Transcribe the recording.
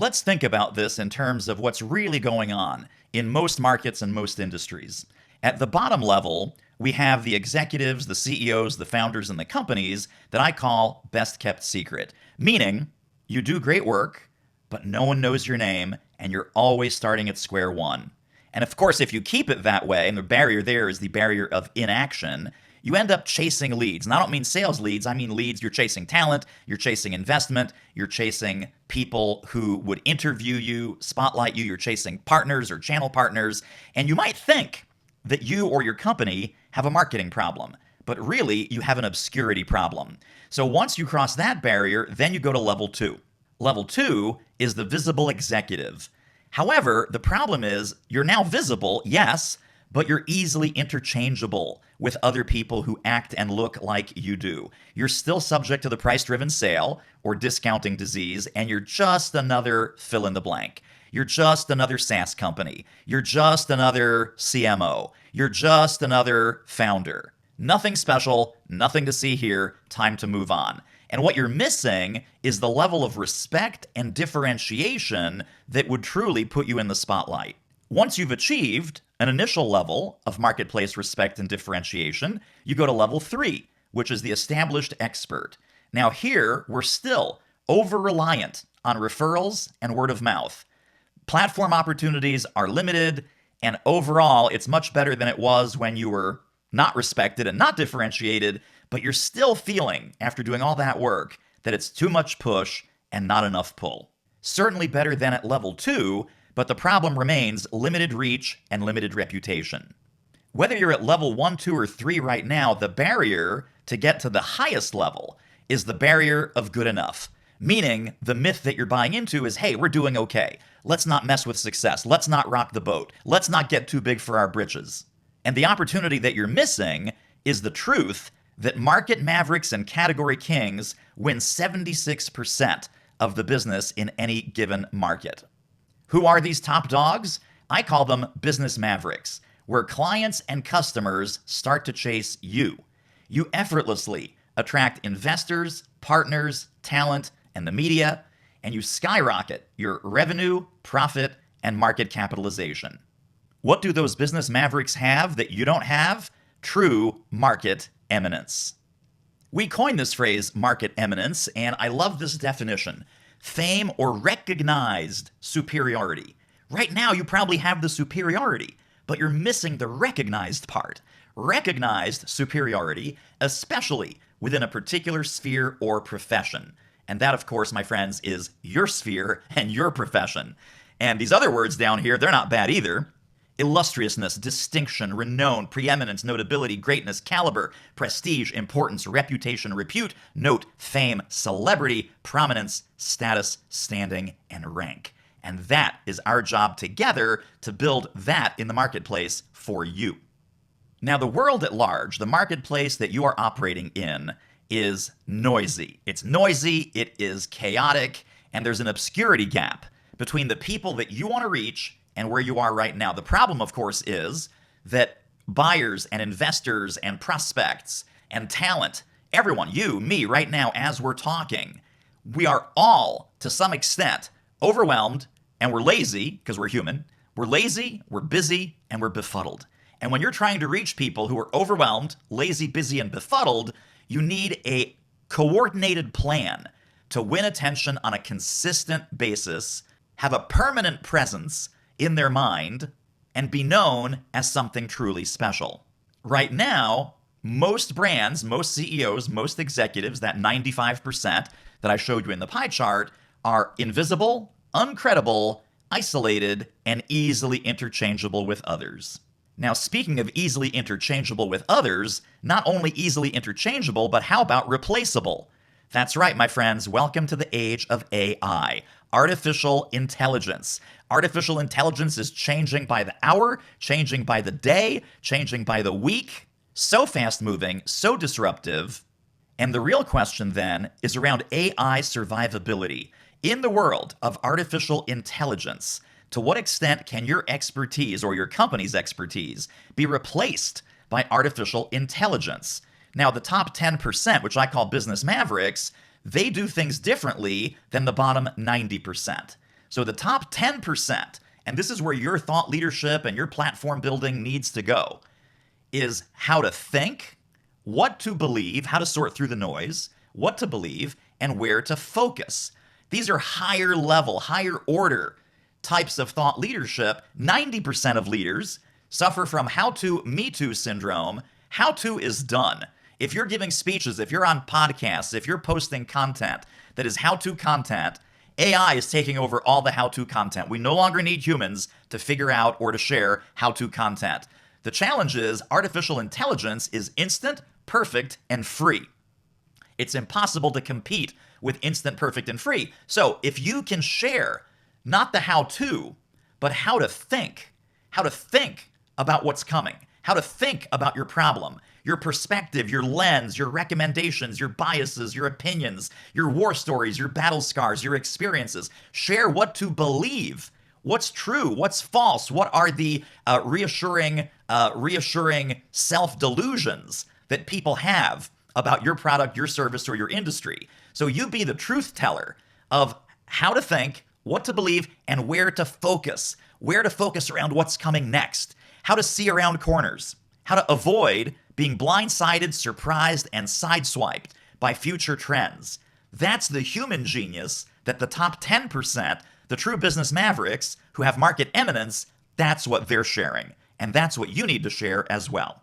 Let's think about this in terms of what's really going on in most markets and most industries. At the bottom level, we have the executives, the CEOs, the founders, and the companies that I call best kept secret, meaning you do great work, but no one knows your name, and you're always starting at square one. And of course, if you keep it that way, and the barrier there is the barrier of inaction, you end up chasing leads. And I don't mean sales leads, I mean leads. You're chasing talent, you're chasing investment, you're chasing people who would interview you, spotlight you, you're chasing partners or channel partners. And you might think that you or your company have a marketing problem, but really you have an obscurity problem. So once you cross that barrier, then you go to level two. Level two is the visible executive. However, the problem is you're now visible, yes, but you're easily interchangeable with other people who act and look like you do. You're still subject to the price-driven sale or discounting disease, and you're just another fill in the blank. You're just another SaaS company. You're just another CMO. You're just another founder. Nothing special, nothing to see here, time to move on. And what you're missing is the level of respect and differentiation that would truly put you in the spotlight. Once you've achieved an initial level of marketplace respect and differentiation, you go to level three, which is the established expert. Now here, we're still over-reliant on referrals and word of mouth. Platform opportunities are limited, and overall, it's much better than it was when you were not respected and not differentiated, but you're still feeling, after doing all that work, that it's too much push and not enough pull. Certainly better than at level two, but the problem remains limited reach and limited reputation. Whether you're at level 1, 2, or 3 right now, the barrier to get to the highest level is the barrier of good enough. Meaning, the myth that you're buying into is, hey, we're doing okay. Let's not mess with success. Let's not rock the boat. Let's not get too big for our britches. And the opportunity that you're missing is the truth that market mavericks and category kings win 76% of the business in any given market. Who are these top dogs? I call them business mavericks, where clients and customers start to chase you. You effortlessly attract investors, partners, talent, and the media, and you skyrocket your revenue, profit, and market capitalization. What do those business mavericks have that you don't have? True market eminence. We coined this phrase, market eminence, and I love this definition. Fame or recognized superiority. Right now, you probably have the superiority, but you're missing the recognized part. Recognized superiority, especially within a particular sphere or profession. And that, of course, my friends, is your sphere and your profession. And these other words down here, they're not bad either. Illustriousness, distinction, renown, preeminence, notability, greatness, caliber, prestige, importance, reputation, repute, note, fame, celebrity, prominence, status, standing, and rank. And that is our job together to build that in the marketplace for you. Now, the world at large, the marketplace that you are operating in, is noisy. It's noisy, it is chaotic, and there's an obscurity gap between the people that you want to reach and where you are right now. The problem, of course, is that buyers and investors and prospects and talent, everyone, you, me, right now, as we're talking, we are all, to some extent, overwhelmed, and we're lazy, because we're human. We're lazy, we're busy, and we're befuddled. And when you're trying to reach people who are overwhelmed, lazy, busy, and befuddled, you need a coordinated plan to win attention on a consistent basis, have a permanent presence in their mind, and be known as something truly special. Right now, most brands, most CEOs, most executives, that 95% that I showed you in the pie chart, are invisible, uncredible, isolated, and easily interchangeable with others. Now, speaking of easily interchangeable with others, not only easily interchangeable, but how about replaceable? That's right, my friends. Welcome to the age of AI, artificial intelligence. Artificial intelligence is changing by the hour, changing by the day, changing by the week. So fast-moving, so disruptive. And the real question then is around AI survivability. In the world of artificial intelligence, to what extent can your expertise or your company's expertise be replaced by artificial intelligence? Now, the top 10%, which I call business mavericks, they do things differently than the bottom 90%. So the top 10%, and this is where your thought leadership and your platform building needs to go, is how to think, what to believe, how to sort through the noise, what to believe, and where to focus. These are higher level, higher order types of thought leadership. 90% of leaders suffer from how to, me too syndrome. How to is done. If you're giving speeches, if you're on podcasts, if you're posting content that is how to content, AI is taking over all the how to content. We no longer need humans to figure out or to share how to content. The challenge is artificial intelligence is instant, perfect, and free. It's impossible to compete with instant, perfect, and free. So if you can share not the how to, but how to think about what's coming, how to think about your problem, your perspective, your lens, your recommendations, your biases, your opinions, your war stories, your battle scars, your experiences. Share what to believe, what's true, what's false, what are the reassuring self-delusions that people have about your product, your service, or your industry. So you be the truth teller of how to think, what to believe, and where to focus around what's coming next, how to see around corners, how to avoid being blindsided, surprised, and sideswiped by future trends. That's the human genius that the top 10%, the true business mavericks who have market eminence, that's what they're sharing. And that's what you need to share as well.